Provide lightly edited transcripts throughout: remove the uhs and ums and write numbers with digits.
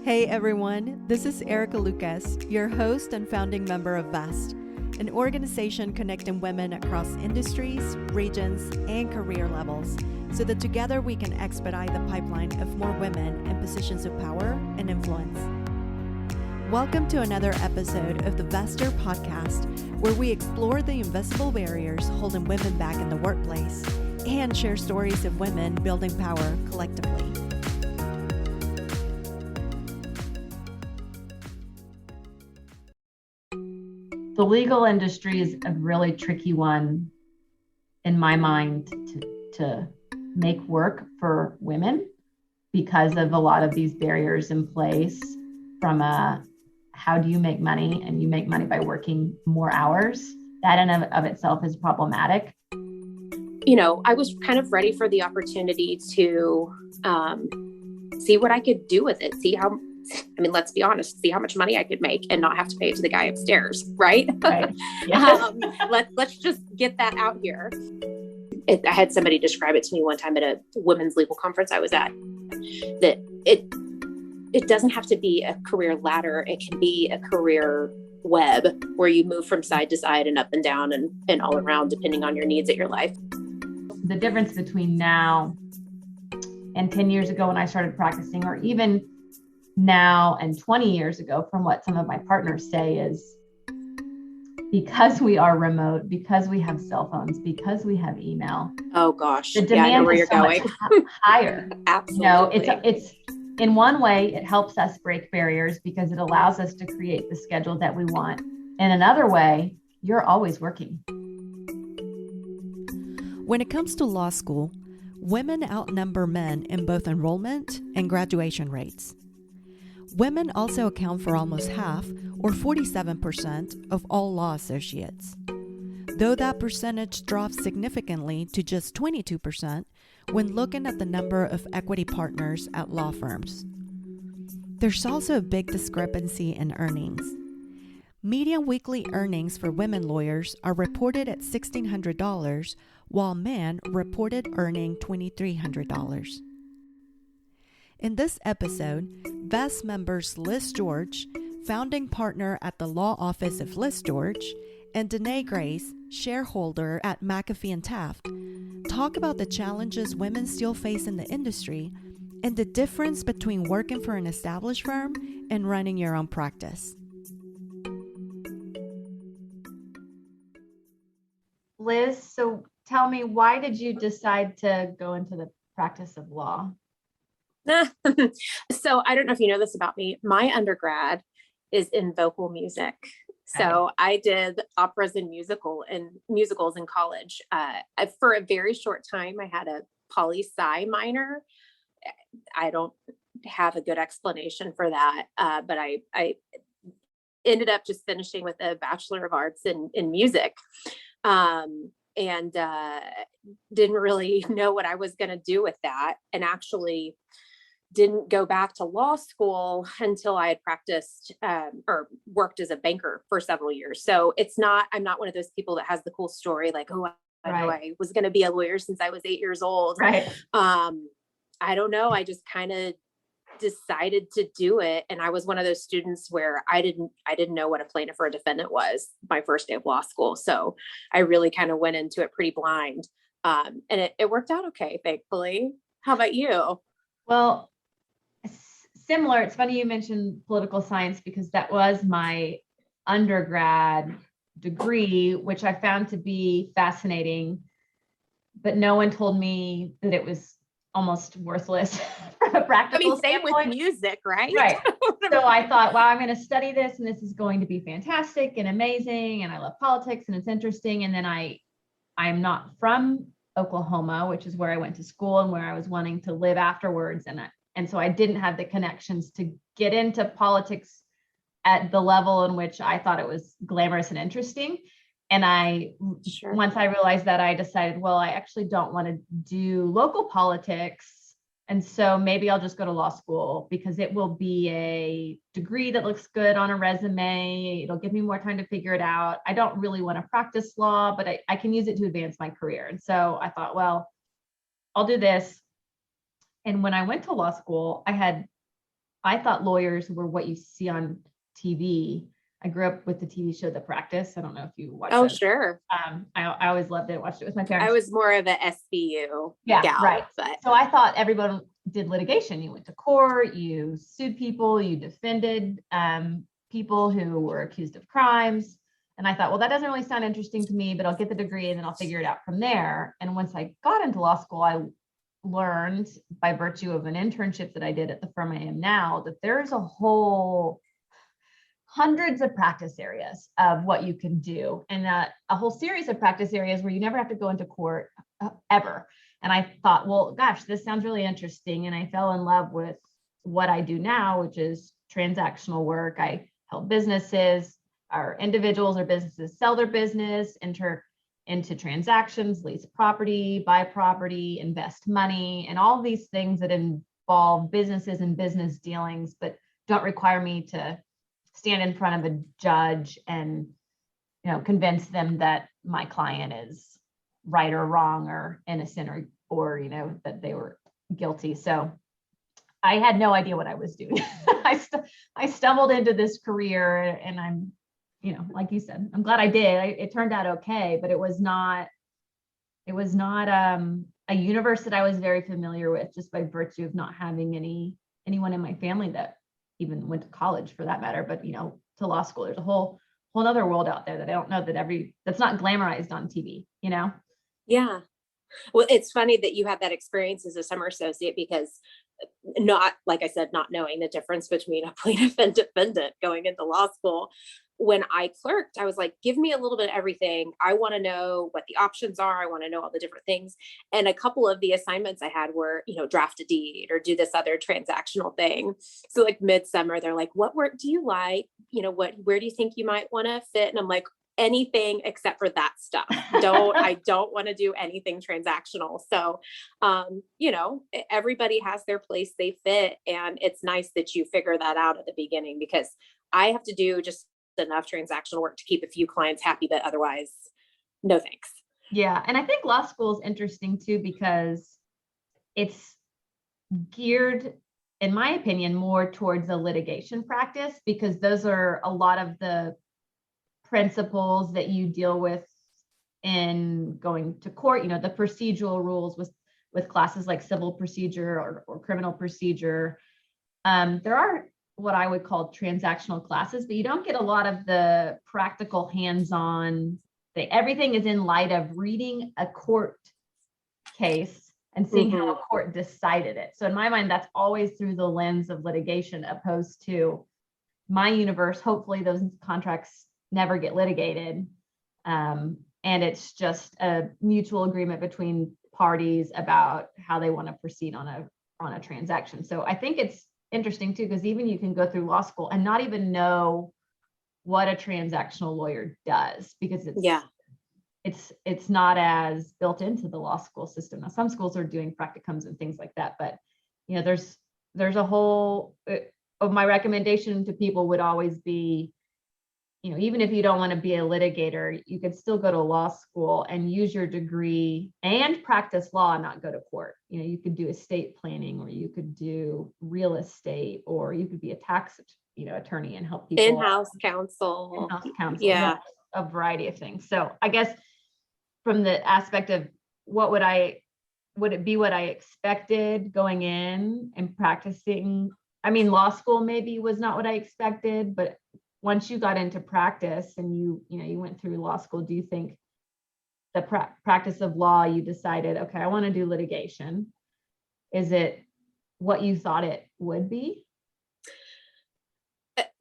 Hey everyone, this is Erica Lucas, your host and founding member of VEST, an organization connecting women across industries, regions, and career levels so that together we can expedite the pipeline of more women in positions of power and influence. Welcome to another episode of the Vester podcast, where we explore the invisible barriers holding women back in the workplace and share stories of women building power collectively. The legal industry is a really tricky one in my mind to make work for women because of a lot of these barriers in place from how do you make money, and you make money by working more hours. That in of itself is problematic. You know, I was kind of ready for the opportunity to see what I could do with it, let's be honest, see how much money I could make and not have to pay it to the guy upstairs, right? Right. Yes. Let's just get that out here. I had somebody describe it to me one time at a women's legal conference I was at, that it doesn't have to be a career ladder. It can be a career web where you move from side to side and up and down and all around, depending on your needs at your life. The difference between now and 10 years ago when I started practicing, or even now and 20 years ago, from what some of my partners say, is because we are remote, because we have cell phones, because we have email. Oh gosh, the demand I know where is you're so going. much higher. Absolutely. You know, it's in one way, it helps us break barriers because it allows us to create the schedule that we want. In another way, you're always working. When it comes to law school, women outnumber men in both enrollment and graduation rates. Women also account for almost half, or 47%, of all law associates, though that percentage drops significantly to just 22% when looking at the number of equity partners at law firms. There's also a big discrepancy in earnings. Median weekly earnings for women lawyers are reported at $1,600, while men reported earning $2,300. In this episode, VEST members Liz George, founding partner at the law office of Liz George, and Danae Grace, shareholder at McAfee and Taft, talk about the challenges women still face in the industry and the difference between working for an established firm and running your own practice. Liz, so tell me, why did you decide to go into the practice of law? So I don't know if you know this about me. My undergrad is in vocal music. So I did operas and musicals in college. For a very short time, I had a poli-sci minor. I don't have a good explanation for that, but I ended up just finishing with a Bachelor of Arts in music, and didn't really know what I was going to do with that, and actually didn't go back to law school until I had practiced or worked as a banker for several years. So I'm not one of those people that has the cool story, like, oh, I know I was going to be a lawyer since I was 8 years old. Right. I don't know. I just kind of decided to do it. And I was one of those students where I didn't know what a plaintiff or a defendant was my first day of law school. So I really kind of went into it pretty blind. And it worked out okay, thankfully. How about you? Well, similar. It's funny you mentioned political science because that was my undergrad degree, which I found to be fascinating, but no one told me that it was almost worthless from a practical standpoint. Same with music, right? Right. So I thought, wow, I'm going to study this and this is going to be fantastic and amazing. And I love politics and it's interesting. And then I'm not from Oklahoma, which is where I went to school and where I was wanting to live afterwards. And so I didn't have the connections to get into politics at the level in which I thought it was glamorous and interesting. And once I realized that, I decided, well, I actually don't want to do local politics. And so maybe I'll just go to law school because it will be a degree that looks good on a resume. It'll give me more time to figure it out. I don't really want to practice law, but I can use it to advance my career. And so I thought, well, I'll do this. And when I went to law school, I had I thought lawyers were what you see on TV. I grew up with the TV show The Practice. I don't know if you watched Oh, it. sure. I always loved it. Watched it with my parents. I was more of a SBU Yeah, gal, right. but So I thought everyone did litigation. You went to court, you sued people, you defended people who were accused of crimes. And I thought, well, that doesn't really sound interesting to me, but I'll get the degree and then I'll figure it out from there. And once I got into law school, I learned by virtue of an internship that I did at the firm I am now, that there's a whole hundreds of practice areas of what you can do, and a whole series of practice areas where you never have to go into court ever. And I thought, well, gosh, this sounds really interesting. And I fell in love with what I do now, which is transactional work. I help businesses, or individuals or businesses sell their business, enter into transactions, lease property, buy property, invest money, and all these things that involve businesses and business dealings, but don't require me to stand in front of a judge and, convince them that my client is right or wrong or innocent or that they were guilty. So I had no idea what I was doing. I stumbled into this career, and I'm, like you said, I'm glad I did. It turned out okay, but it was not a universe that I was very familiar with, just by virtue of not having anyone in my family that even went to college, for that matter. But to law school, there's a whole other world out there that I don't know that's not glamorized on TV. yeah. Well, it's funny that you had that experience as a summer associate, because not, like I said, not knowing the difference between a plaintiff and defendant going into law school. When I clerked, I was like, give me a little bit of everything. I want to know what the options are. I want to know all the different things. And a couple of the assignments I had were, draft a deed or do this other transactional thing. So like midsummer, they're like, what work do you like? Where do you think you might want to fit? And I'm like, anything except for that stuff. I don't want to do anything transactional. So, everybody has their place they fit. And it's nice that you figure that out at the beginning, because I have to do just enough transactional work to keep a few clients happy, but otherwise, no thanks. Yeah. And I think law school is interesting too, because it's geared, in my opinion, more towards a litigation practice, because those are a lot of the principles that you deal with in going to court, the procedural rules with classes like civil procedure or criminal procedure. There are what I would call transactional classes, but you don't get a lot of the practical hands-on thing. Everything is in light of reading a court case and seeing how a court decided it. So in my mind, that's always through the lens of litigation, opposed to my universe. Hopefully those contracts never get litigated. And it's just a mutual agreement between parties about how they want to proceed on a transaction. So I think it's interesting too, because even you can go through law school and not even know what a transactional lawyer does, because it's not as built into the law school system. Now, some schools are doing practicums and things like that, but there's a whole of my recommendation to people would always be, even if you don't want to be a litigator, you could still go to law school and use your degree and practice law and not go to court. You could do estate planning, or you could do real estate, or you could be a tax, attorney and help people. In-house counsel. Yeah. A variety of things. So I guess from the aspect of would it be what I expected going in and practicing? I mean, law school maybe was not what I expected, but once you got into practice and you went through law school, do you think the practice of law, you decided, okay, I want to do litigation? Is it what you thought it would be?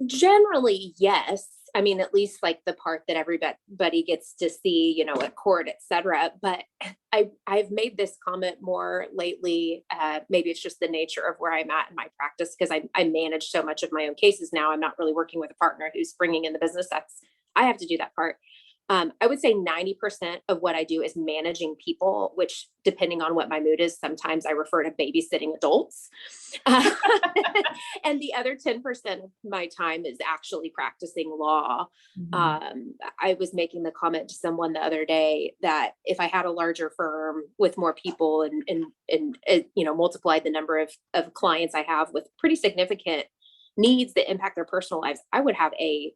Generally, yes. I mean, at least like the part that everybody gets to see, at court, et cetera. But I've made this comment more lately. Maybe it's just the nature of where I'm at in my practice, because I manage so much of my own cases now. I'm not really working with a partner who's bringing in the business. I have to do that part. I would say 90% of what I do is managing people, which depending on what my mood is, sometimes I refer to babysitting adults. And the other 10% of my time is actually practicing law. I was making the comment to someone the other day that if I had a larger firm with more people and multiplied the number of clients I have with pretty significant needs that impact their personal lives, I would have a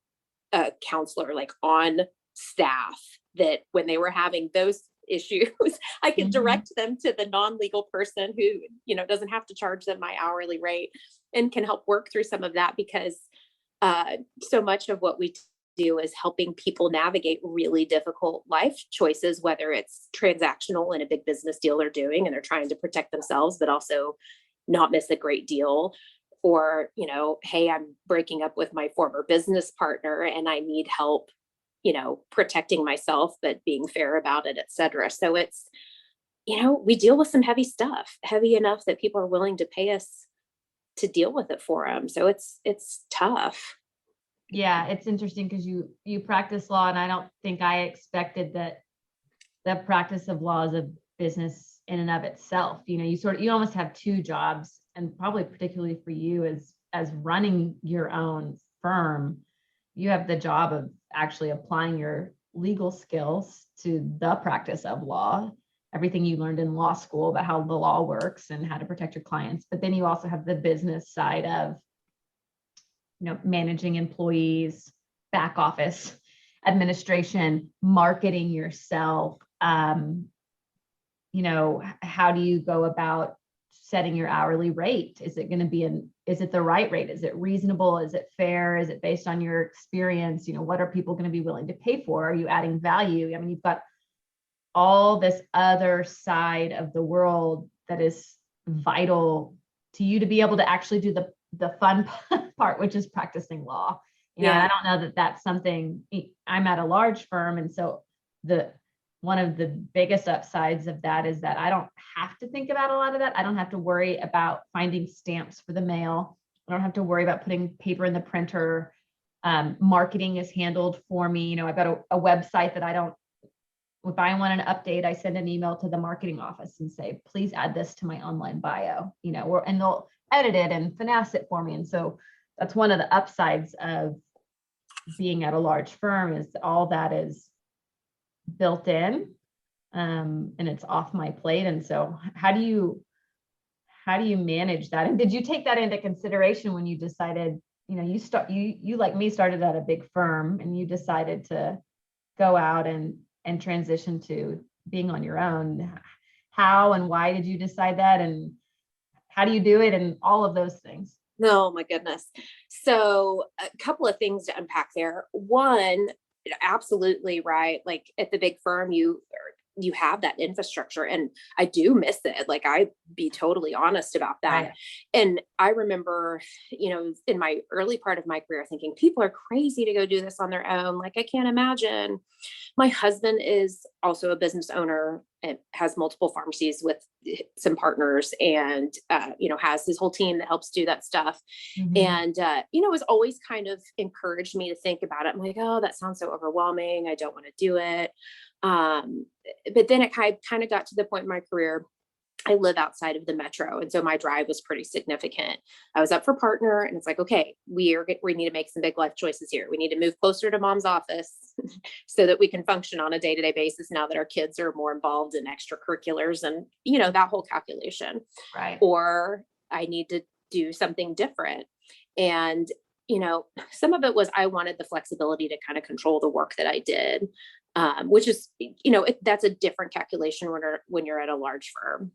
counselor like on staff that when they were having those issues, I could direct them to the non-legal person who, doesn't have to charge them my hourly rate and can help work through some of that, because so much of what we do is helping people navigate really difficult life choices, whether it's transactional in a big business deal they're doing and they're trying to protect themselves, but also not miss a great deal. Or, hey, I'm breaking up with my former business partner and I need help, protecting myself, but being fair about it, et cetera. So it's, we deal with some heavy stuff, heavy enough that people are willing to pay us to deal with it for them. So it's tough. Yeah, it's interesting because you practice law, and I don't think I expected that the practice of law is a business in and of itself. You almost have two jobs, and probably particularly for you as running your own firm, you have the job of actually applying your legal skills to the practice of law, everything you learned in law school about how the law works and how to protect your clients. But then you also have the business side of, managing employees, back office administration, marketing yourself. How do you go about setting your hourly rate? Is it going to be is it the right rate? Is it reasonable? Is it fair? Is it based on your experience? What are people going to be willing to pay for? Are you adding value? I mean, you've got all this other side of the world that is vital to you to be able to actually do the fun part, which is practicing law. And I don't know that that's something. I'm at a large firm, and so one of the biggest upsides of that is that I don't have to think about a lot of that. I don't have to worry about finding stamps for the mail. I don't have to worry about putting paper in the printer. Marketing is handled for me. I've got a website that if I want an update, I send an email to the marketing office and say, please add this to my online bio, and they'll edit it and finesse it for me. And so that's one of the upsides of being at a large firm, is all that is built in, and it's off my plate. And so how do you manage that? And did you take that into consideration when you decided, you like me started at a big firm and you decided to go out and transition to being on your own? How and why did you decide that? And how do you do it? And all of those things. Oh my goodness. So a couple of things to unpack there. One, absolutely right. Like at the big firm, you have that infrastructure, and I do miss it. Like, I'd be totally honest about that. Right. And I remember, in my early part of my career thinking people are crazy to go do this on their own. Like, I can't imagine. My husband is also a business owner and has multiple pharmacies with some partners, and, has his whole team that helps do that stuff. And, has always kind of encouraged me to think about it. I'm like, oh, that sounds so overwhelming. I don't want to do it. But then it kind of got to the point in my career, I live outside of the metro. And so my drive was pretty significant. I was up for partner, and it's like, okay, we need to make some big life choices here. We need to move closer to mom's office so that we can function on a day-to-day basis now that our kids are more involved in extracurriculars and, that whole calculation. Right. Or I need to do something different. And, some of it was I wanted the flexibility to kind of control the work that I did, which is, that's a different calculation when you're at a large firm.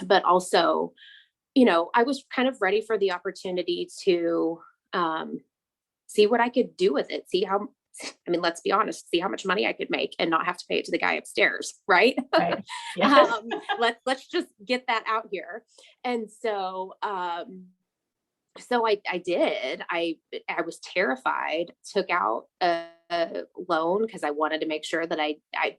But also, I was kind of ready for the opportunity to see what I could do with it. Let's be honest, see how much money I could make and not have to pay it to the guy upstairs. Right. Right. Yes. Let's just get that out here. And so, I did. I was terrified, took out a loan because I wanted to make sure that I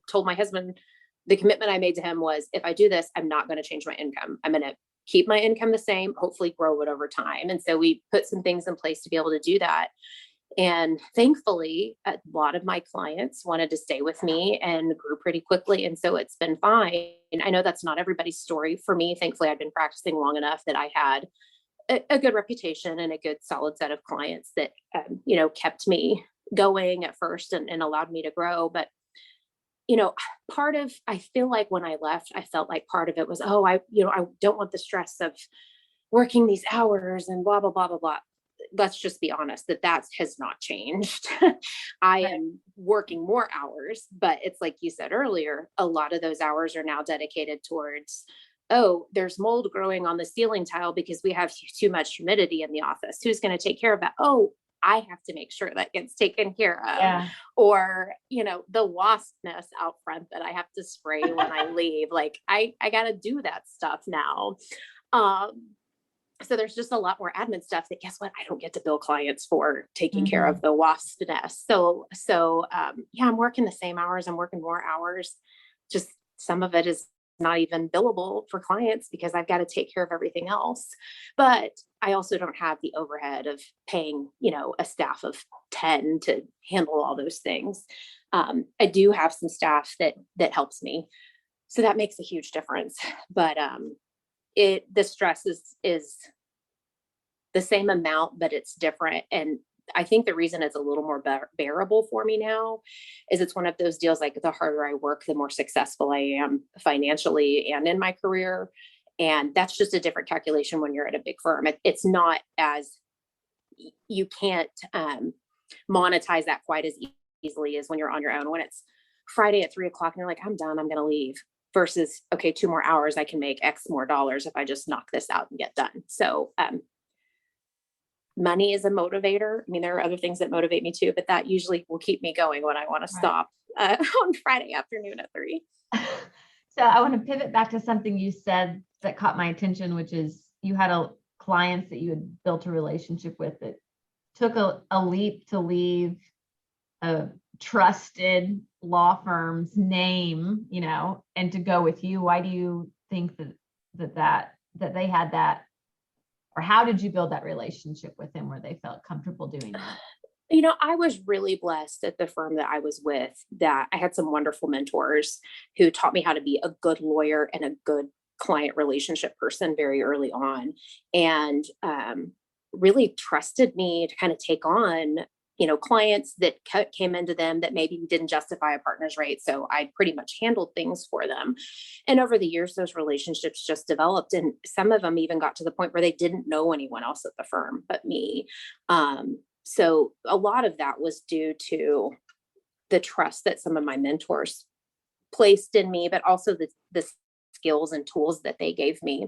told my husband, the commitment I made to him was, if I do this, I'm not going to change my income. I'm going to keep my income the same, hopefully grow it over time. And so we put some things in place to be able to do that. And thankfully, a lot of my clients wanted to stay with me and grew pretty quickly. And so it's been fine. I know that's not everybody's story. For me, thankfully, I'd been practicing long enough that I had a good reputation and a good solid set of clients that, kept me going at first and allowed me to grow. But, I feel like when I left, I felt like part of it was, I don't want the stress of working these hours and blah, blah, blah, blah, blah. Let's just be honest that has not changed. I am working more hours, but it's like you said earlier, a lot of those hours are now dedicated towards, there's mold growing on the ceiling tile because we have too much humidity in the office. Who's going to take care of that? I have to make sure that gets taken care of. Yeah. Or, the wasp nest out front that I have to spray when I leave. Like I got to do that stuff now. So there's just a lot more admin stuff that, guess what? I don't get to bill clients for taking care of the wasp nest. So I'm working the same hours. I'm working more hours. Just some of it is not even billable for clients because I've got to take care of everything else. But I also don't have the overhead of paying, a staff of 10 to handle all those things. I do have some staff that helps me. So that makes a huge difference. But, the stress is the same amount, but it's different. And I think the reason it's a little more bearable for me now is it's one of those deals, like the harder I work, the more successful I am financially and in my career. And that's just a different calculation when you're at a big firm. It's not as, you can't monetize that quite as easily as when you're on your own. When it's Friday at 3:00 and you're like, I'm done, I'm going to leave. Versus, okay, 2 more hours, I can make X more dollars if I just knock this out and get done. So money is a motivator. I mean, there are other things that motivate me too, but that usually will keep me going when I want to stop on Friday afternoon at 3. So I want to pivot back to something you said that caught my attention, which is you had clients that you had built a relationship with that took a leap to leave a trusted law firm's name, and to go with you. Why do you think that they had that, or how did you build that relationship with them where they felt comfortable doing that? I was really blessed at the firm that I was with, that I had some wonderful mentors who taught me how to be a good lawyer and a good client relationship person very early on, and really trusted me to kind of take on clients that came into them that maybe didn't justify a partner's rate. So I pretty much handled things for them. And over the years, those relationships just developed. And some of them even got to the point where they didn't know anyone else at the firm but me. So a lot of that was due to the trust that some of my mentors placed in me, but also the skills and tools that they gave me.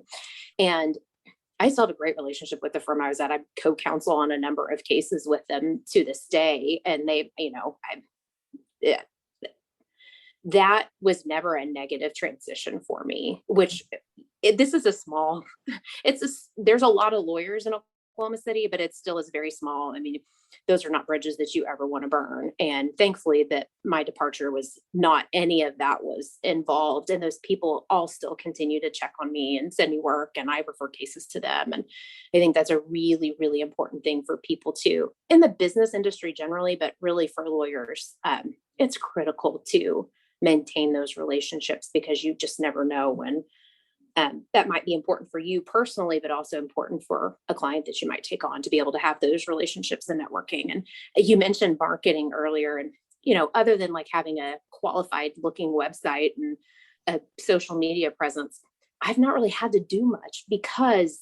And I still have a great relationship with the firm I was at. I co-counsel on a number of cases with them to this day. And they, that was never a negative transition for me, which this is there's a lot of lawyers in Oklahoma City, but it still is very small. I mean, those are not bridges that you ever want to burn. And thankfully that my departure was not any of that was involved. And those people all still continue to check on me and send me work, and I refer cases to them. And I think that's a really, really important thing for people too, in the business industry generally, but really for lawyers. It's critical to maintain those relationships because you just never know when that might be important for you personally, but also important for a client that you might take on, to be able to have those relationships and networking. And you mentioned marketing earlier, and, other than like having a qualified looking website and a social media presence, I've not really had to do much because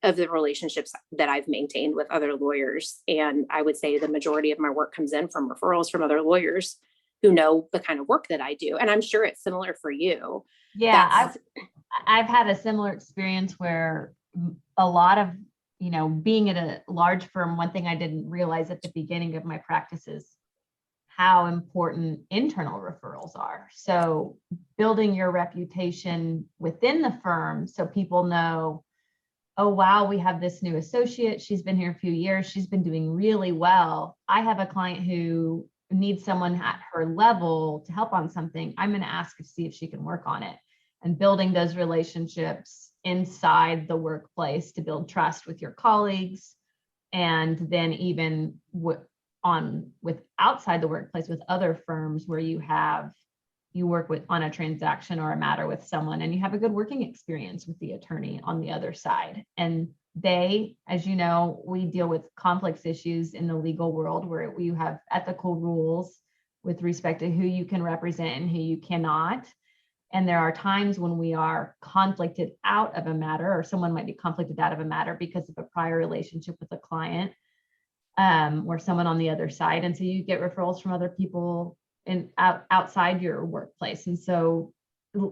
of the relationships that I've maintained with other lawyers. And I would say the majority of my work comes in from referrals from other lawyers who know the kind of work that I do. And I'm sure it's similar for you. Yeah, I've had a similar experience where a lot of, being at a large firm, one thing I didn't realize at the beginning of my practice is how important internal referrals are. So building your reputation within the firm so people know, oh, wow, we have this new associate. She's been here a few years. She's been doing really well. I have a client who needs someone at her level to help on something. I'm going to ask to see if she can work on it. And building those relationships inside the workplace to build trust with your colleagues. And then even with outside the workplace with other firms where you work with on a transaction or a matter with someone and you have a good working experience with the attorney on the other side. And they, as you know, we deal with conflicts issues in the legal world where we have ethical rules with respect to who you can represent and who you cannot. And there are times when we are conflicted out of a matter, or someone might be conflicted out of a matter because of a prior relationship with a client, or someone on the other side. And so you get referrals from other people outside your workplace. And so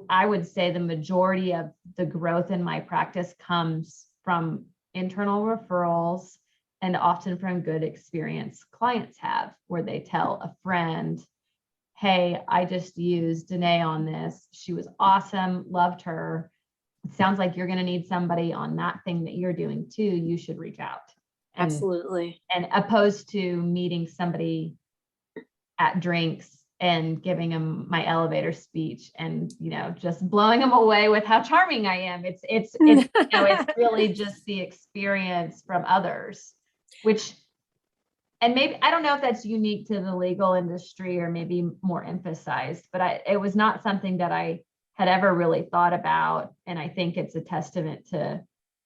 I would say the majority of the growth in my practice comes from internal referrals and often from good experience clients have, where they tell a friend, hey, I just used Danae on this. She was awesome, loved her. It sounds like you're going to need somebody on that thing that you're doing too. You should reach out. Absolutely. And opposed to meeting somebody at drinks and giving them my elevator speech and, just blowing them away with how charming I am. It's it's really just the experience from others, and maybe, I don't know if that's unique to the legal industry or maybe more emphasized, but it was not something that I had ever really thought about. And I think it's a testament to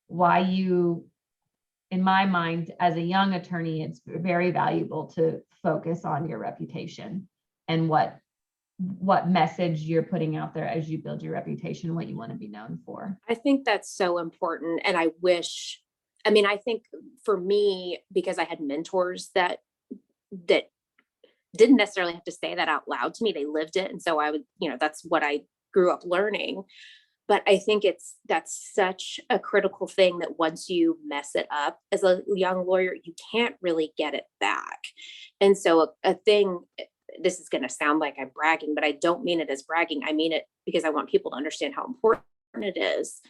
why in my mind, as a young attorney, it's very valuable to focus on your reputation and what message you're putting out there as you build your reputation, what you want to be known for. I think that's so important. And I think for me, because I had mentors that didn't necessarily have to say that out loud to me, they lived it. And so I would, that's what I grew up learning. But I think that's such a critical thing that once you mess it up as a young lawyer, you can't really get it back. And so a thing, this is going to sound like I'm bragging, but I don't mean it as bragging. I mean it because I want people to understand how important it is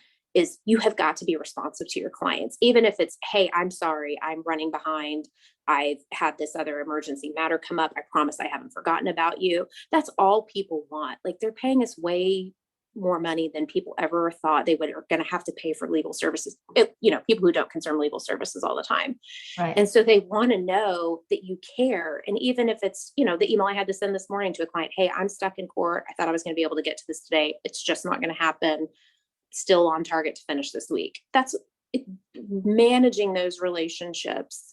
you have got to be responsive to your clients, even if it's, hey, I'm sorry, I'm running behind. I've had this other emergency matter come up. I promise I haven't forgotten about you. That's all people want. Like, they're paying us way more money than people ever thought they are going to have to pay for legal services. People who don't consume legal services all the time. Right. And so they want to know that you care. And even if it's, the email I had to send this morning to a client, hey, I'm stuck in court. I thought I was going to be able to get to this today. It's just not going to happen. Still on target to finish this week. That's managing those relationships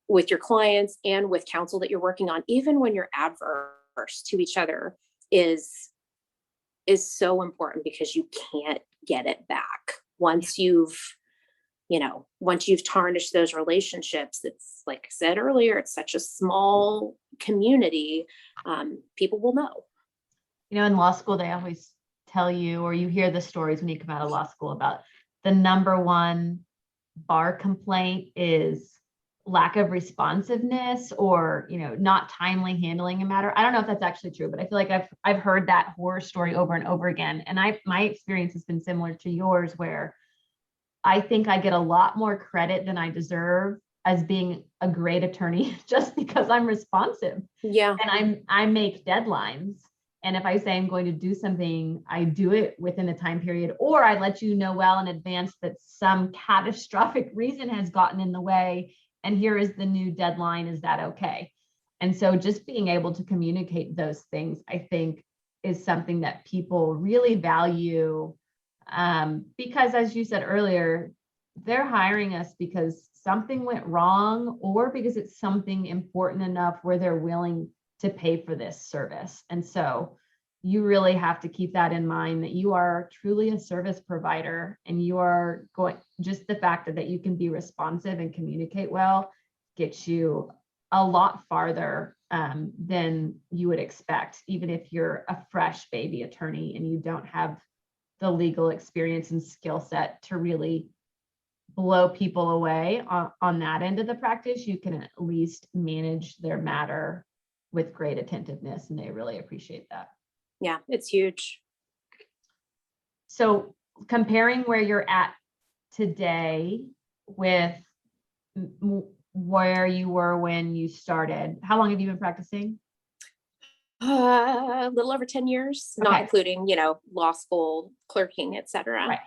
with your clients and with counsel that you're working on, even when you're adverse to each other, is so important, because you can't get it back once you've tarnished those relationships. It's, like I said earlier, it's such a small community. People will know. In law school, they always tell you, or you hear the stories when you come out of law school about the number one bar complaint is lack of responsiveness or, not timely handling a matter. I don't know if that's actually true, but I feel like I've heard that horror story over and over again. And my experience has been similar to yours, where I think I get a lot more credit than I deserve as being a great attorney just because I'm responsive. Yeah. And I make deadlines. And if I say I'm going to do something, I do it within a time period, or I let you know well in advance that some catastrophic reason has gotten in the way, and here is the new deadline. Is that okay? And so just being able to communicate those things, I think, is something that people really value, because, as you said earlier, they're hiring us because something went wrong, or because it's something important enough where they're willing to pay for this service. And so you really have to keep that in mind, that you are truly a service provider, and you are just the fact that you can be responsive and communicate well gets you a lot farther than you would expect, even if you're a fresh baby attorney and you don't have the legal experience and skill set to really blow people away on that end of the practice. You can at least manage their matter with great attentiveness, and they really appreciate that. Yeah, it's huge. So comparing where you're at today with where you were when you started, how long have you been practicing? A little over 10 years, Okay. Not including, law school, clerking, et cetera. Right.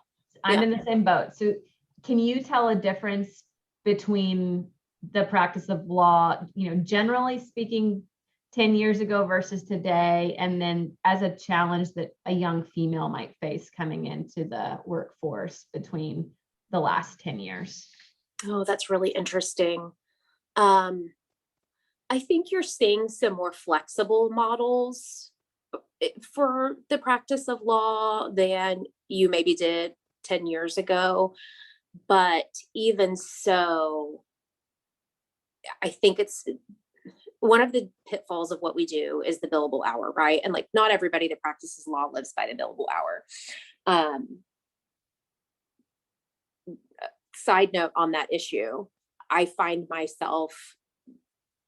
I'm in the same boat. So can you tell a difference between the practice of law, generally speaking, 10 years ago versus today, and then as a challenge that a young female might face coming into the workforce between the last 10 years? Oh, that's really interesting. I think you're seeing some more flexible models for the practice of law than you maybe did 10 years ago. But even so, I think it's one of the pitfalls of what we do is the billable hour, right? And like, not everybody that practices law lives by the billable hour. Side note on that issue, I find myself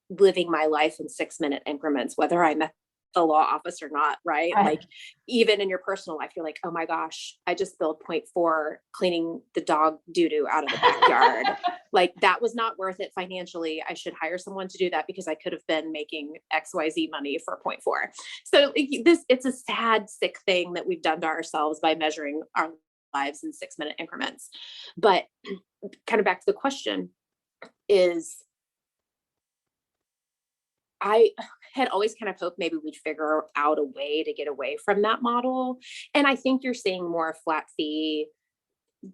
living my life in 6-minute increments, whether I'm at the law office or not, right? Like, even in your personal life, you're like, oh my gosh, I just billed 0.4 cleaning the dog doo-doo out of the backyard. Like, that was not worth it financially. I should hire someone to do that because I could have been making XYZ money for 0.4. So it's a sad, sick thing that we've done to ourselves by measuring our lives in 6-minute increments. But kind of back to the question is, I had always kind of hoped maybe we'd figure out a way to get away from that model. And I think you're seeing more flat fee,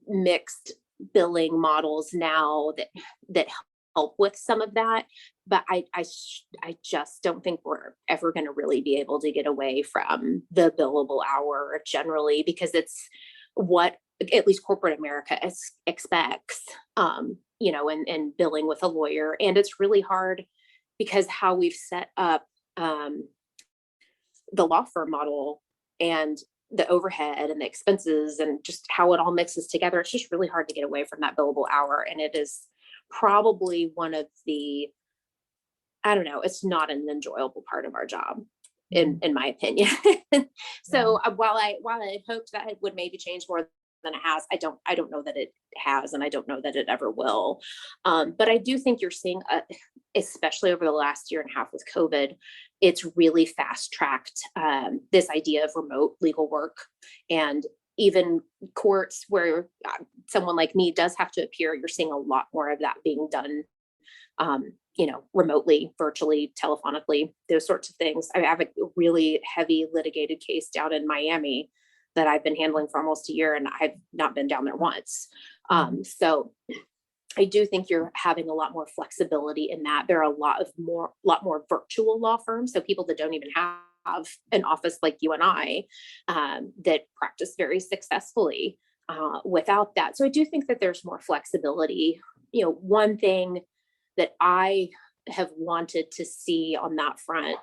mixed billing models now that help with some of that. But I just don't think we're ever going to really be able to get away from the billable hour generally, because it's what at least corporate America expects, and billing with a lawyer. And it's really hard because how we've set up the law firm model and the overhead and the expenses and just how it all mixes together, it's just really hard to get away from that billable hour. And it is probably one of the, I don't know, it's not an enjoyable part of our job, in my opinion. So while I hoped that it would maybe change more than it has, I don't know that it has, and I don't know that it ever will. But I do think you're seeing, especially over the last year and a half with COVID, it's really fast tracked this idea of remote legal work, and even courts where someone like me does have to appear. You're seeing a lot more of that being done, remotely, virtually, telephonically, those sorts of things. I have a really heavy litigated case down in Miami that I've been handling for almost a year, and I've not been down there once. So I do think you're having a lot more flexibility in that. There are a lot more virtual law firms, so people that don't even have an office like you and I, that practice very successfully without that. So I do think that there's more flexibility. One thing that I have wanted to see on that front,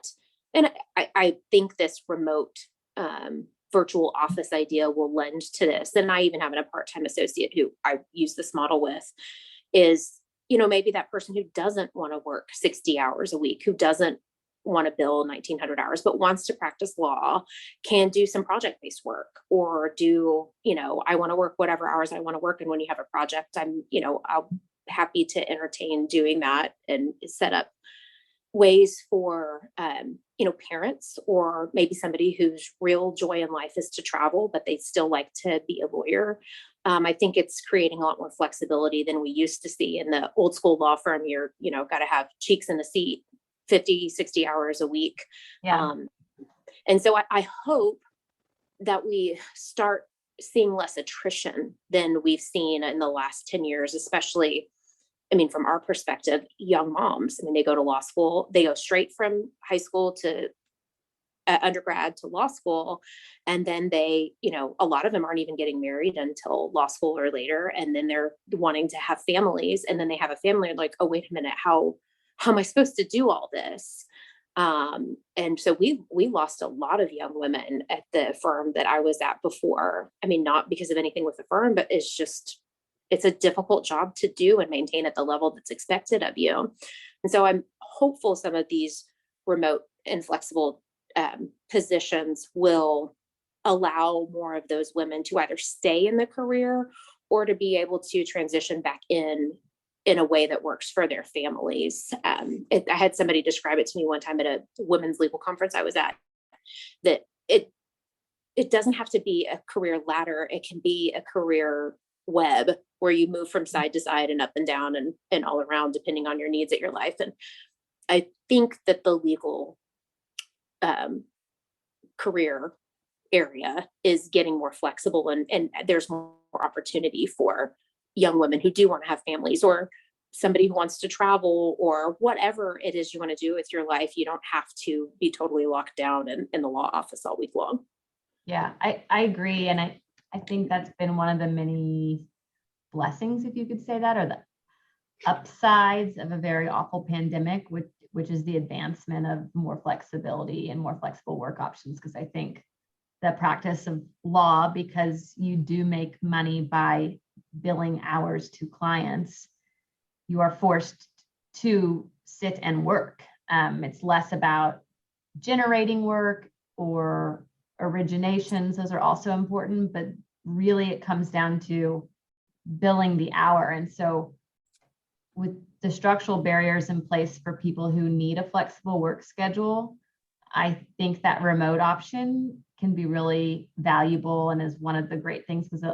and I think this remote virtual office idea will lend to this, and I even have a part-time associate who I use this model with, is, maybe that person who doesn't want to work 60 hours a week, who doesn't want to bill 1,900 hours, but wants to practice law, can do some project-based work, or do, I want to work whatever hours I want to work. And when you have a project, I'll happy to entertain doing that and set up ways for, parents, or maybe somebody whose real joy in life is to travel, but they still like to be a lawyer. I think it's creating a lot more flexibility than we used to see in the old school law firm. You're, got to have cheeks in the seat 50, 60 hours a week. Yeah. And so I hope that we start seeing less attrition than we've seen in the last 10 years, especially, from our perspective, young moms. They go to law school, they go straight from high school to undergrad to law school. And then they, a lot of them aren't even getting married until law school or later. And then they're wanting to have families. And then they have a family and like, oh, wait a minute, how am I supposed to do all this? And so we lost a lot of young women at the firm that I was at before. Not because of anything with the firm, but it's a difficult job to do and maintain at the level that's expected of you. And so I'm hopeful some of these remote and flexible positions will allow more of those women to either stay in the career or to be able to transition back in a way that works for their families. I had somebody describe it to me one time at a women's legal conference I was at, that it doesn't have to be a career ladder. It can be a career web where you move from side to side and up and down and all around, depending on your needs at your life. And I think that the legal career area is getting more flexible, and there's more opportunity for young women who do want to have families, or somebody who wants to travel, or whatever it is you want to do with your life. You don't have to be totally locked down in the law office all week long. Yeah, I agree. And I think that's been one of the many blessings, if you could say that, or the upsides of a very awful pandemic, which is the advancement of more flexibility and more flexible work options. Because I think the practice of law, because you do make money by billing hours to clients, you are forced to sit and work. It's less about generating work or originations. Those are also important, but really it comes down to billing the hour. And so with the structural barriers in place for people who need a flexible work schedule, I think that remote option can be really valuable and is one of the great things, because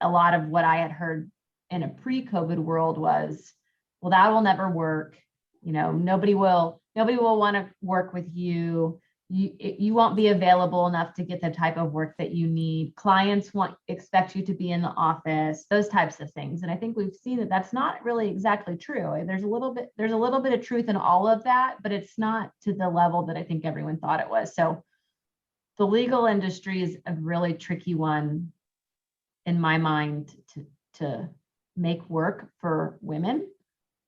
a lot of what I had heard in a pre-COVID world was, well, that will never work. Nobody will want to work with you. You won't be available enough to get the type of work that you need. Clients expect you to be in the office, those types of things. And I think we've seen that that's not really exactly true. There's a little bit of truth in all of that, but it's not to the level that I think everyone thought it was. So the legal industry is a really tricky one in my mind to make work for women,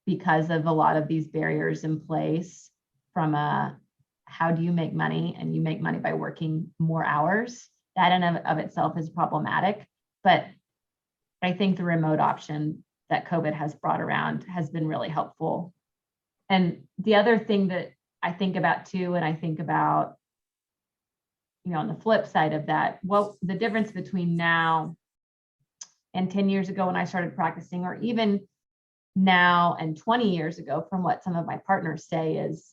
because of a lot of these barriers in place, from how do you make money? And you make money by working more hours. That in of itself is problematic. But I think the remote option that COVID has brought around has been really helpful. And the other thing that I think about too, and I think about, on the flip side of that, well, the difference between now and 10 years ago when I started practicing, or even now and 20 years ago, from what some of my partners say, is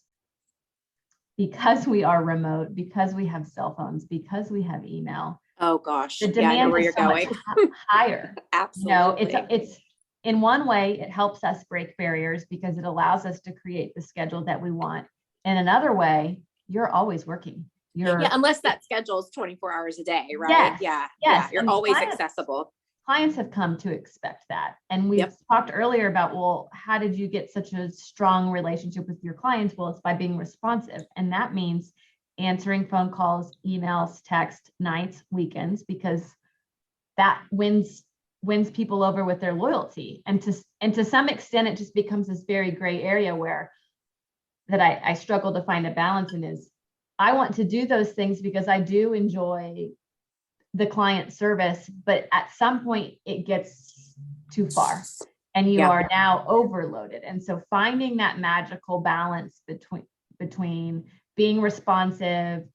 because we are remote, because we have cell phones, because we have email. Oh gosh, the demand I know where is you're so going. much higher. Absolutely. It's in one way, it helps us break barriers because it allows us to create the schedule that we want. In another way, you're always working. Unless that schedule is 24 hours a day, right? Yes, Yeah. You're and always accessible. Clients have come to expect that. And we've talked earlier about, well, how did you get such a strong relationship with your clients? Well, it's by being responsive. And that means answering phone calls, emails, text, nights, weekends, because that wins people over with their loyalty. And to some extent, it just becomes this very gray area where that I struggle to find a balance in. Is I want to do those things because I do enjoy the client service, but at some point it gets too far and you are now overloaded. And so finding that magical balance between being responsive,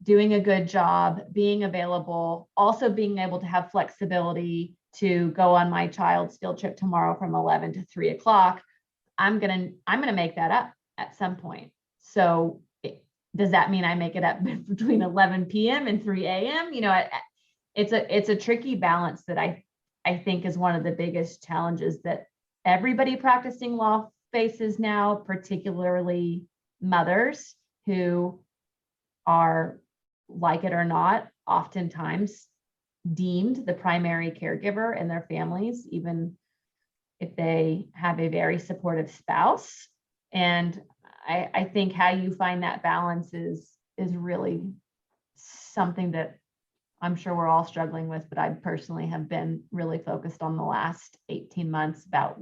doing a good job, being available, also being able to have flexibility to go on my child's field trip tomorrow from 11 to 3 o'clock. I'm going to make that up at some point. So does that mean I make it up between 11 p.m. and 3 a.m.? It's a tricky balance that I think is one of the biggest challenges that everybody practicing law faces now, particularly mothers who are, like it or not, oftentimes deemed the primary caregiver in their families, even if they have a very supportive spouse. And I think how you find that balance is really something that I'm sure we're all struggling with, but I personally have been really focused on the last 18 months about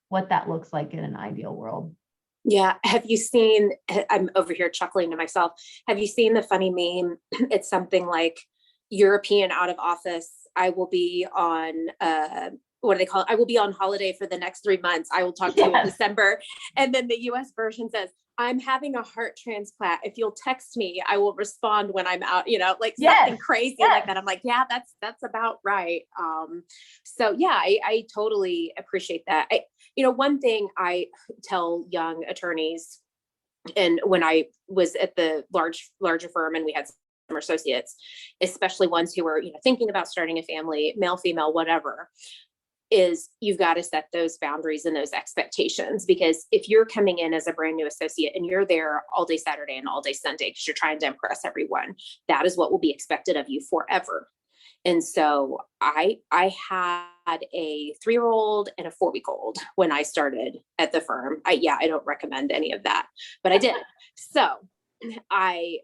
what that looks like in an ideal world. Yeah. Have you seen, I'm over here chuckling to myself. Have you seen the funny meme? It's something like European out of office. I will be on, what do they call it? I will be on holiday for the next 3 months. I will talk to you in December. And then the US version says, I'm having a heart transplant. If you'll text me, I will respond when I'm out, something crazy like that. I'm like, yeah, that's about right. So yeah, I totally appreciate that. One thing I tell young attorneys, and when I was at the larger firm and we had summer associates, especially ones who were, thinking about starting a family, male, female, whatever, is you've got to set those boundaries and those expectations, because if you're coming in as a brand new associate and you're there all day Saturday and all day Sunday because you're trying to impress everyone, that is what will be expected of you forever. And so I had a 3-year-old and a 4-week-old when I started at the firm. I don't recommend any of that, but I did. So I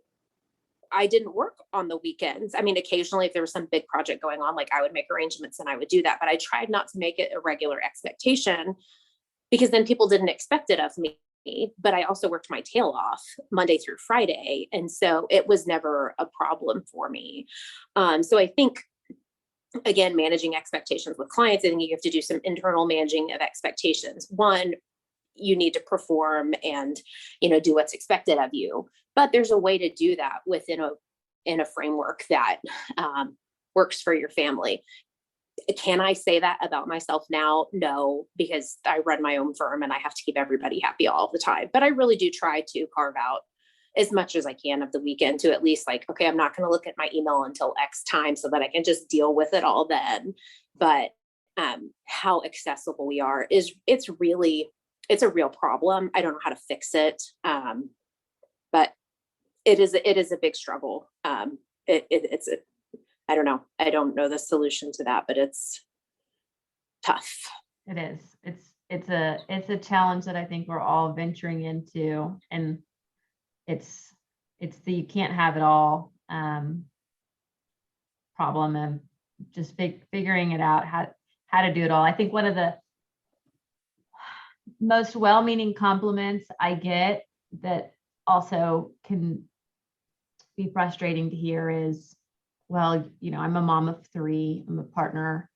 didn't work on the weekends. I mean, occasionally if there was some big project going on, like I would make arrangements and I would do that, but I tried not to make it a regular expectation, because then people didn't expect it of me. But I also worked my tail off Monday through Friday. And so it was never a problem for me. So I think, again, managing expectations with clients, I think you have to do some internal managing of expectations. One, you need to perform and, do what's expected of you. But there's a way to do that within a framework that works for your family. Can I say that about myself now? No, because I run my own firm and I have to keep everybody happy all the time. But I really do try to carve out as much as I can of the weekend to at least okay, I'm not going to look at my email until X time so that I can just deal with it all then. But how accessible we are it's a real problem. I don't know how to fix it. But it is a big struggle. I don't know. I don't know the solution to that, but it's tough. It is. It's a challenge that I think we're all venturing into, and it's the you can't have it all problem of just figuring it out how to do it all. I think one of the most well-meaning compliments I get that also can be frustrating to hear is, well, I'm a mom of 3, I'm a partner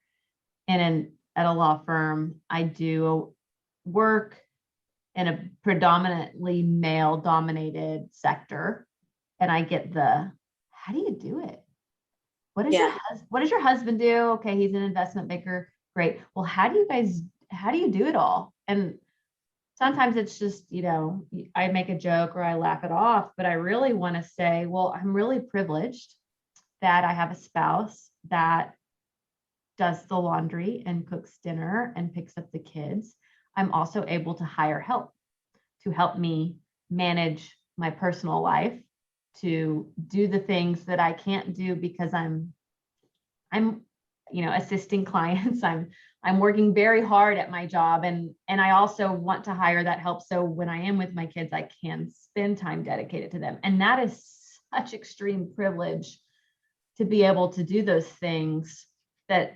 at a law firm. I do work in a predominantly male dominated sector. And I get how do you do it? What does your husband do? Okay, he's an investment banker. Great. Well, how do you do it all? And sometimes it's just, I make a joke or I laugh it off, but I really want to say, well, I'm really privileged that I have a spouse that does the laundry and cooks dinner and picks up the kids. I'm also able to hire help to help me manage my personal life, to do the things that I can't do because I'm assisting clients. I'm working very hard at my job, and I also want to hire that help so when I am with my kids, I can spend time dedicated to them. And that is such extreme privilege to be able to do those things that,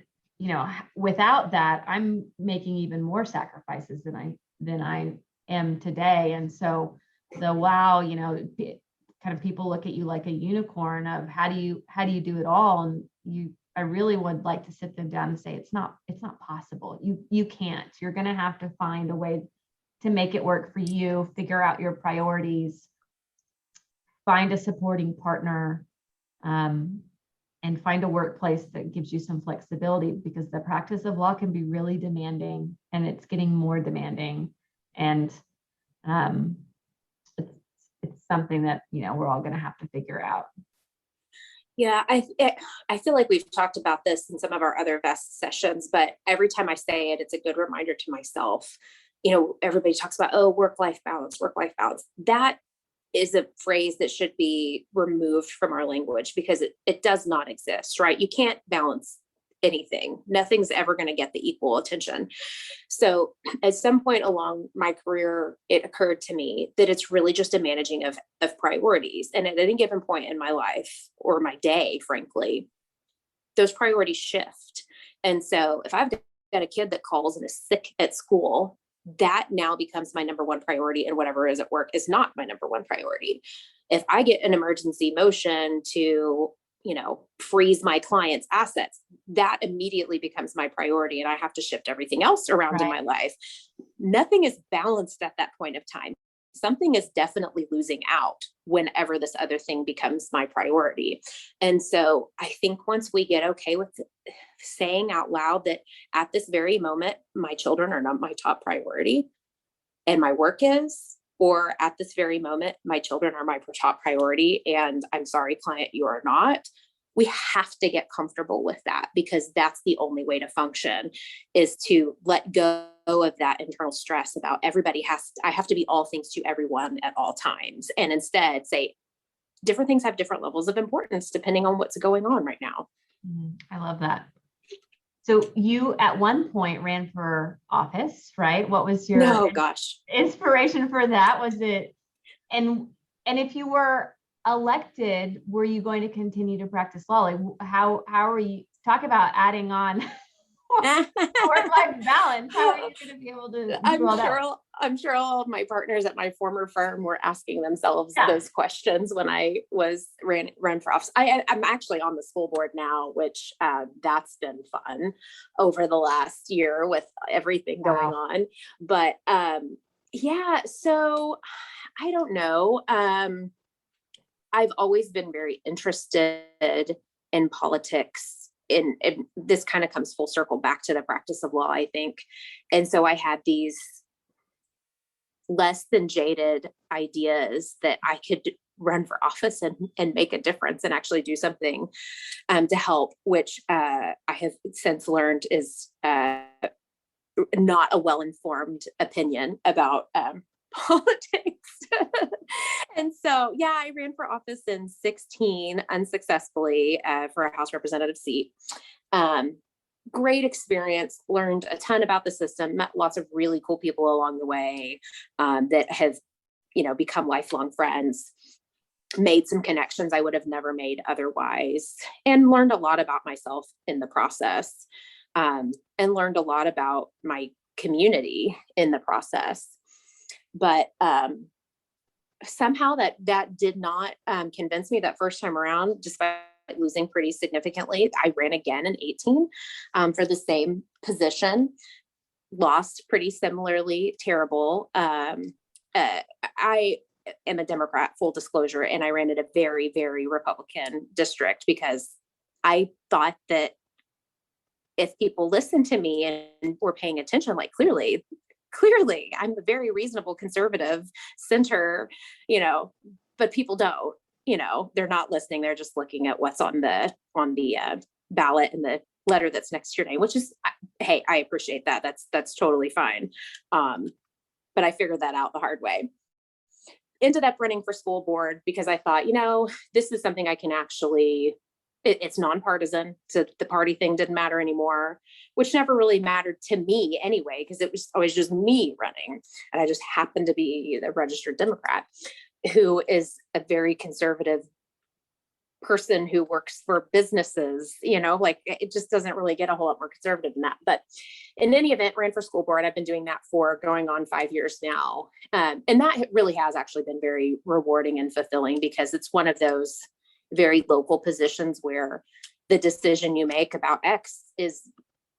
without that, I'm making even more sacrifices than I am today. And so kind of people look at you like a unicorn of how do you do it all? And I really would like to sit them down and say, it's not possible. You can't. You're going to have to find a way to make it work for you, figure out your priorities, find a supporting partner, and find a workplace that gives you some flexibility, because the practice of law can be really demanding, and it's getting more demanding. And it's something that, we're all going to have to figure out. Yeah, I feel like we've talked about this in some of our other VEST sessions, but every time I say it, it's a good reminder to myself. Everybody talks about, work-life balance. That is a phrase that should be removed from our language, because it does not exist, right? You can't balance anything. Nothing's ever going to get the equal attention. So at some point along my career, it occurred to me that it's really just a managing of priorities. And at any given point in my life or my day, frankly, those priorities shift. And so if I've got a kid that calls and is sick at school, that now becomes my number one priority, and whatever is at work is not my number one priority. If I get an emergency motion to, freeze my client's assets, that immediately becomes my priority, and I have to shift everything else around in my life. Nothing is balanced at that point of time. Something is definitely losing out whenever this other thing becomes my priority. And so I think once we get okay with saying out loud that at this very moment, my children are not my top priority and my work is, or at this very moment, my children are my top priority, and I'm sorry, client, you are not. we have to get comfortable with that, because that's the only way to function, is to let go of that internal stress about I have to be all things to everyone at all times. And instead say different things have different levels of importance depending on what's going on right now. I love that. So you at one point ran for office, right? What was your inspiration for that? Was it, and if you were elected, were you going to continue to practice law? Like how are you, talk about adding on work-life balance? How are you going to be able to do all that? I'm sure all of my partners at my former firm were asking themselves those questions when I ran for office. I'm actually on the school board now, which that's been fun over the last year with everything going on. But so I don't know. I've always been very interested in politics. And this kind of comes full circle back to the practice of law, I think. And so I had these less than jaded ideas that I could run for office and make a difference and actually do something to help, which I have since learned is not a well-informed opinion about politics. And so, I ran for office in 2016 unsuccessfully for a House representative seat. Great experience, learned a ton about the system, met lots of really cool people along the way that have, become lifelong friends, made some connections I would have never made otherwise, and learned a lot about myself in the process, and learned a lot about my community in the process. But somehow that did not convince me that first time around, despite losing pretty significantly. I ran again in 2018 for the same position, lost pretty similarly, terrible. I am a Democrat, full disclosure, and I ran in a very, very Republican district because I thought that if people listened to me and were paying attention, like clearly, I'm a very reasonable conservative center, but people don't, they're not listening. They're just looking at what's on the ballot and the letter that's next to your name, which is, hey, I appreciate that. That's totally fine. But I figured that out the hard way. Ended up running for school board because I thought, this is something I can actually, it's nonpartisan. So the party thing didn't matter anymore, which never really mattered to me anyway, because it was always just me running. And I just happened to be the registered Democrat who is a very conservative person who works for businesses, it just doesn't really get a whole lot more conservative than that. But in any event, ran for school board. I've been doing that for going on 5 years now. And that really has actually been very rewarding and fulfilling because it's one of those very local positions where the decision you make about X is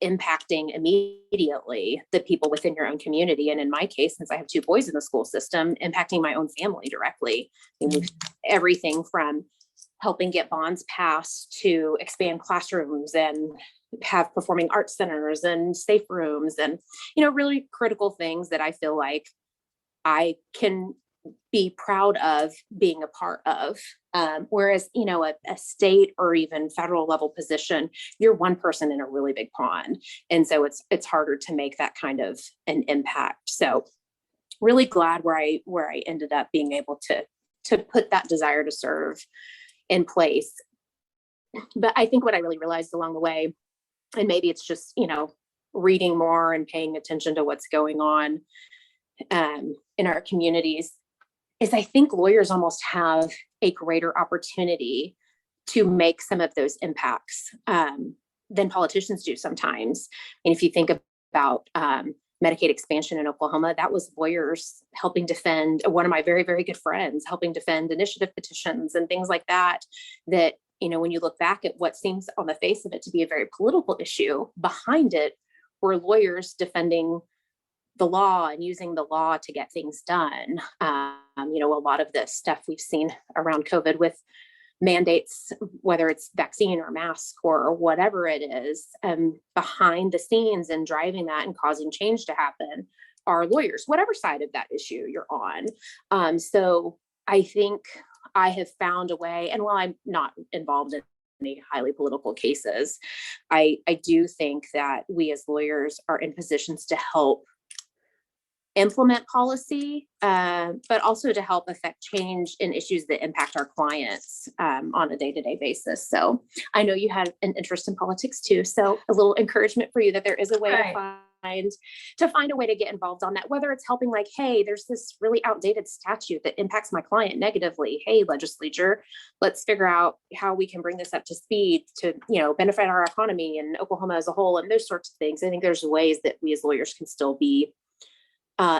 impacting immediately the people within your own community. And in my case, since I have 2 boys in the school system, impacting my own family directly. Everything from helping get bonds passed to expand classrooms and have performing arts centers and safe rooms and, really critical things that I feel like I can be proud of being a part of. Whereas, a state or even federal level position, you're one person in a really big pond. And so it's harder to make that kind of an impact. So really glad where I ended up being able to put that desire to serve in place. But I think what I really realized along the way, and maybe it's just, reading more and paying attention to what's going on in our communities, is I think lawyers almost have a greater opportunity to make some of those impacts than politicians do sometimes. And if you think about Medicaid expansion in Oklahoma, that was lawyers helping defend, one of my very, very good friends helping defend initiative petitions and things like that, when you look back at what seems on the face of it to be a very political issue, behind it were lawyers defending the law and using the law to get things done. A lot of the stuff we've seen around COVID with mandates, whether it's vaccine or mask or whatever it is, behind the scenes and driving that and causing change to happen are lawyers, whatever side of that issue you're on. So I think I have found a way, and while I'm not involved in many highly political cases. I do think that we as lawyers are in positions to help implement policy, but also to help affect change in issues that impact our clients on a day-to-day basis. So I know you had an interest in politics too. So a little encouragement for you that there is a way to find a way to get involved on that, whether it's helping like, hey, there's this really outdated statute that impacts my client negatively. Hey, legislature, let's figure out how we can bring this up to speed to, benefit our economy and Oklahoma as a whole and those sorts of things. I think there's ways that we as lawyers can still be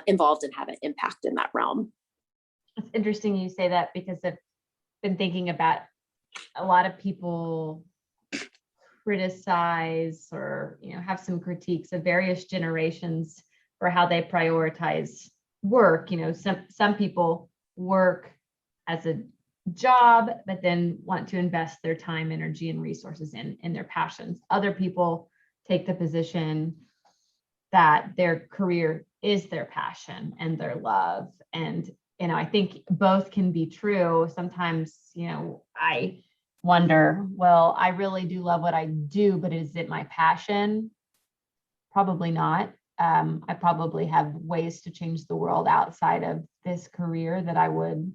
involved and have an impact in that realm. It's interesting you say that because I've been thinking about a lot of people criticize or have some critiques of various generations for how they prioritize work. Some people work as a job, but then want to invest their time, energy, and resources in their passions. Other people take the position that their career is their passion and their love. And, I think both can be true. Sometimes, I wonder, well, I really do love what I do, but is it my passion? Probably not. I probably have ways to change the world outside of this career that I would,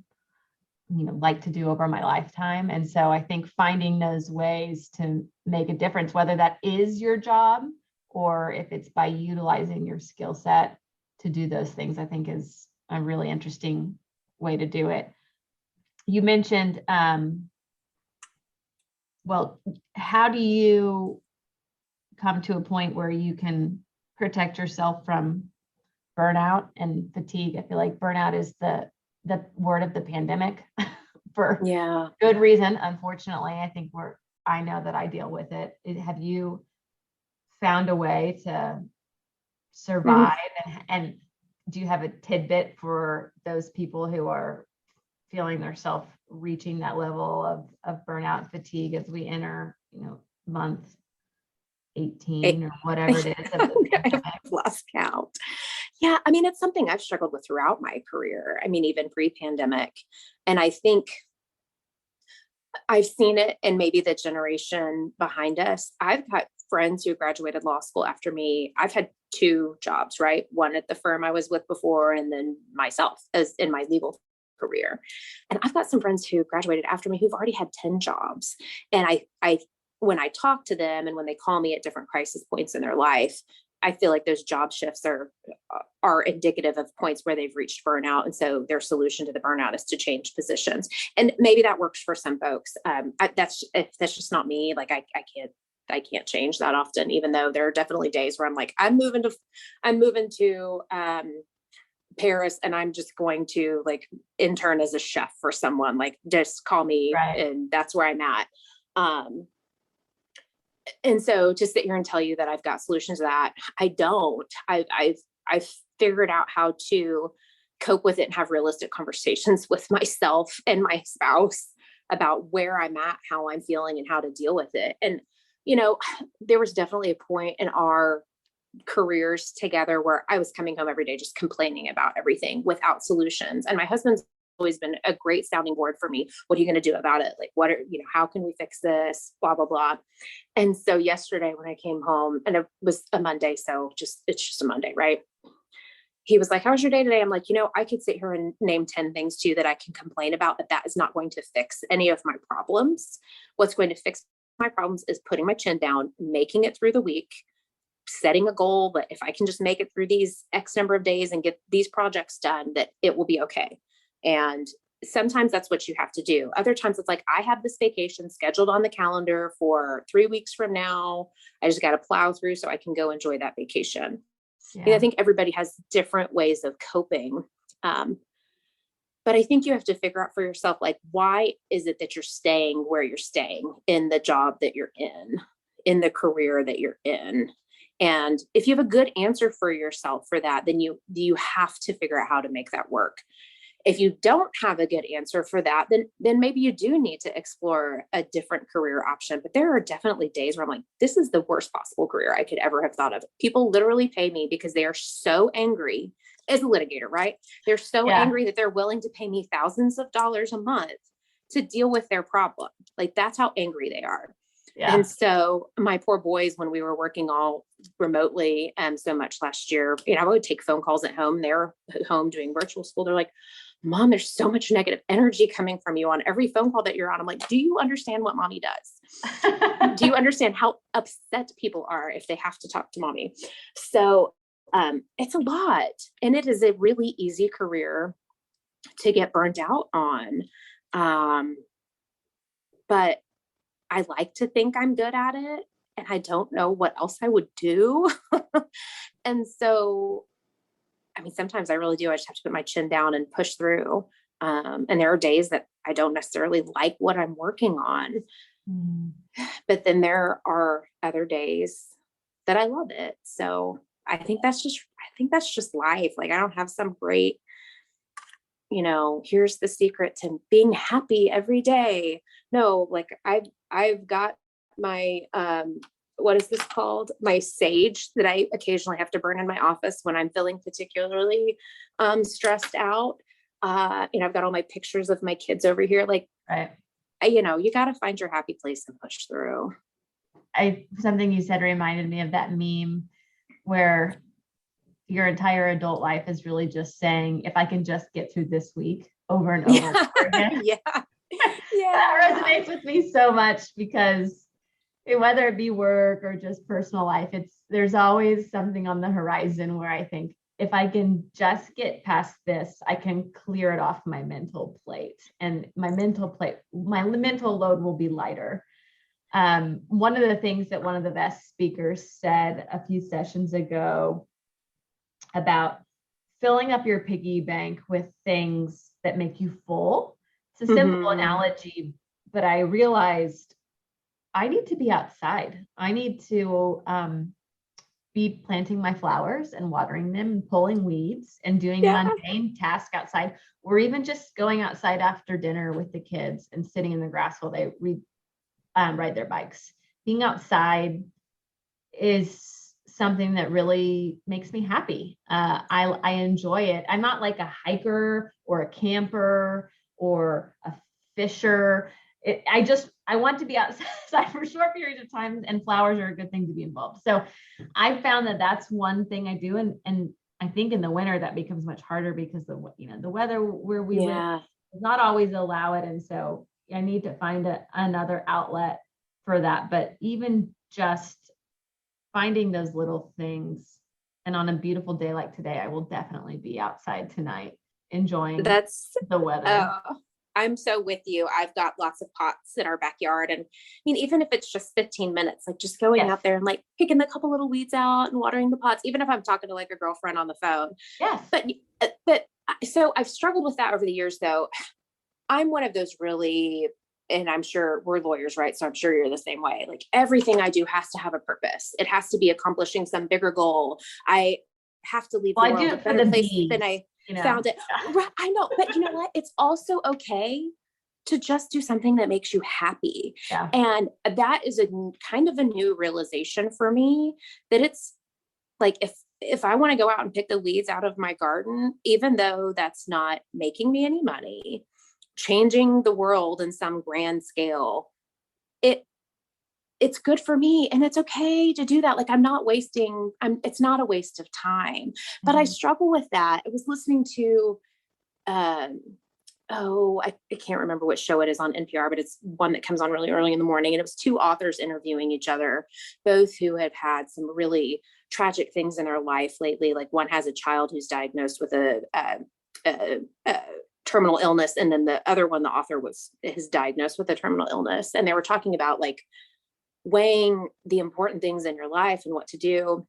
like to do over my lifetime. And so I think finding those ways to make a difference, whether that is your job or if it's by utilizing your skill set to do those things, I think is a really interesting way to do it. You mentioned, how do you come to a point where you can protect yourself from burnout and fatigue? I feel like burnout is the word of the pandemic for good reason. Unfortunately, I know that I deal with it. Have you found a way to survive? And do you have a tidbit for those people who are feeling themselves reaching that level of burnout and fatigue as we enter, month 18 or whatever it is? I've lost count. Yeah. It's something I've struggled with throughout my career. Even pre-pandemic. And I think I've seen it in maybe the generation behind us. I've got friends who graduated law school after me. I've had 2 jobs, right? One at the firm I was with before, and then myself as in my legal career. And I've got some friends who graduated after me who've already had 10 jobs. And I when I talk to them and when they call me at different crisis points in their life, I feel like those job shifts are indicative of points where they've reached burnout. And so their solution to the burnout is to change positions. And maybe that works for some folks. That's just not me. Like I can't change that often, even though there are definitely days where I'm like, I'm moving to Paris and I'm just going to like intern as a chef for someone, like just call me. Right. And that's where I'm at. And so to sit here and tell you that I've got solutions to that, I don't. I've figured out how to cope with it and have realistic conversations with myself and my spouse about where I'm at, how I'm feeling, and how to deal with it. And there was definitely a point in our careers together where I was coming home every day just complaining about everything without solutions. And my husband's always been a great sounding board for me. What are you going to do about it? Like, how can we fix this? Blah, blah, blah. And so yesterday when I came home, and it was a Monday, so it's just a Monday, right? He was like, how was your day today? I'm like, I could sit here and name 10 things too that I can complain about, but that is not going to fix any of my problems. What's going to fix my problems is putting my chin down, making it through the week, setting a goal, but if I can just make it through these X number of days and get these projects done, that it will be okay. And sometimes that's what you have to do. Other times it's like, I have this vacation scheduled on the calendar for 3 weeks from now. I just got to plow through so I can go enjoy that vacation. Yeah. And I think everybody has different ways of coping. But I think you have to figure out for yourself, like, why is it that you're staying where you're staying in the job that you're in the career that you're in? And if you have a good answer for yourself for that, then you have to figure out how to make that work. If you don't have a good answer for that, then maybe you do need to explore a different career option. But there are definitely days where I'm like, this is the worst possible career I could ever have thought of. People literally pay me because they are so angry as a litigator, right? They're so angry that they're willing to pay me thousands of dollars a month to deal with their problem. Like, that's how angry they are. Yeah. And so my poor boys, when we were working all remotely so much last year, I would take phone calls at home. They're home doing virtual school. They're like, Mom, there's so much negative energy coming from you on every phone call that you're on. I'm like, do you understand what mommy does? Do you understand how upset people are if they have to talk to mommy? So it's a lot. And it is a really easy career to get burned out on. But I like to think I'm good at it, and I don't know what else I would do. And so, I mean, sometimes I really do. I just have to put my chin down and push through. And there are days that I don't necessarily like what I'm working on. But then there are other days that I love it. So I think that's just life. Like, I don't have some great, here's the secret to being happy every day. No, like I've got my, what is this called? My sage that I occasionally have to burn in my office when I'm feeling particularly stressed out. I've got all my pictures of my kids over here. Like, right. You got to find your happy place and push through. Something you said reminded me of that meme where your entire adult life is really just saying, if I can just get through this week over and over again. Yeah. That resonates with me so much, because whether it be work or just personal life, there's always something on the horizon where I think, if I can just get past this, I can clear it off my mental plate, and my mental load will be lighter. One of the things that one of the best speakers said a few sessions ago about filling up your piggy bank with things that make you full. It's a simple analogy, but I realized I need to be outside. I need to be planting my flowers and watering them and pulling weeds and doing mundane tasks outside, or even just going outside after dinner with the kids and sitting in the grass while they ride their bikes. Being outside is something that really makes me happy. I enjoy it. I'm not like a hiker or a camper or a fisher. I want to be outside for short periods of time, and flowers are a good thing to be involved. So I found that that's one thing I do. And I think in the winter that becomes much harder, because the weather where we live does not always allow it. And so I need to find another outlet for that. But even just finding those little things, and on a beautiful day like today, I will definitely be outside tonight enjoying the weather. I'm so with you. I've got lots of pots in our backyard. And I mean, even if it's just 15 minutes, like just going out there and like picking a couple little weeds out and watering the pots, even if I'm talking to like a girlfriend on the phone. Yes. But so I've struggled with that over the years, though. I'm one of those really, and I'm sure we're lawyers, right? So I'm sure you're the same way. Like, everything I do has to have a purpose. It has to be accomplishing some bigger goal. I have to leave the world a better place than I found it. Right, I know, but you know what? It's also okay to just do something that makes you happy. Yeah. And that is a kind of a new realization for me, that it's like, if I want to go out and pick the weeds out of my garden, even though that's not making me any money, changing the world in some grand scale, it's good for me, and it's okay to do that. Like, it's not a waste of time, but I struggle with that. I was listening to, I can't remember which show it is on NPR, but it's one that comes on really early in the morning. And it was two authors interviewing each other, both who have had some really tragic things in their life lately. Like, one has a child who's diagnosed with a terminal illness. And then the other one, the author is diagnosed with a terminal illness. And they were talking about like weighing the important things in your life and what to do.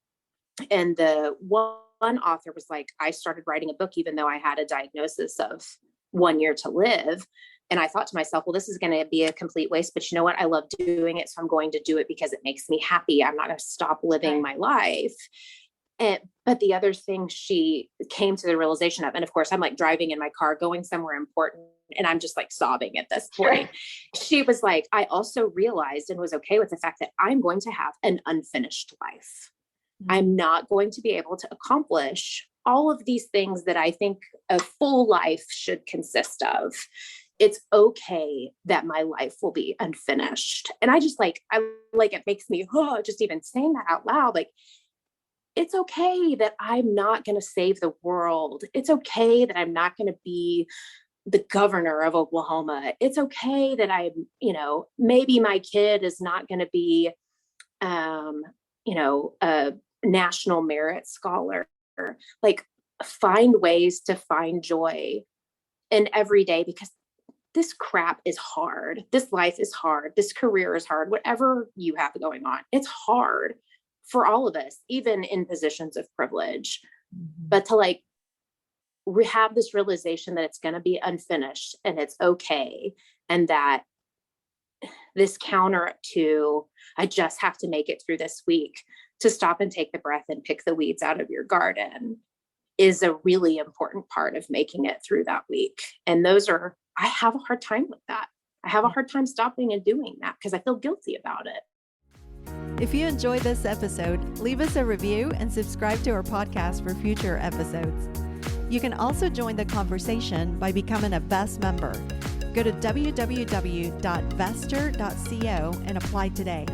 And the one author was like, I started writing a book, even though I had a diagnosis of 1 year to live. And I thought to myself, well, this is going to be a complete waste, but you know what? I love doing it. So I'm going to do it because it makes me happy. I'm not going to stop living my life. But the other thing she came to the realization of, and of course I'm like driving in my car going somewhere important, and I'm just like sobbing at this point. She was like, I also realized and was okay with the fact that I'm going to have an unfinished life. I'm not going to be able to accomplish all of these things that I think a full life should consist of. it's okay that my life will be unfinished. And I just like, it makes me, just even saying that out loud, like, it's okay that I'm not going to save the world. It's okay that I'm not going to be the governor of Oklahoma. It's okay that I'm, maybe my kid is not going to be, a national merit scholar. Like, find ways to find joy in every day, because this crap is hard. This life is hard. This career is hard. Whatever you have going on, it's hard for all of us, even in positions of privilege. But to like have this realization that it's going to be unfinished and it's okay. And that this counter to, I just have to make it through this week, to stop and take the breath and pick the weeds out of your garden, is a really important part of making it through that week. And I have a hard time with that. I have a hard time stopping and doing that because I feel guilty about it. If you enjoyed this episode, leave us a review and subscribe to our podcast for future episodes. You can also join the conversation by becoming a VEST member. Go to www.vester.co and apply today.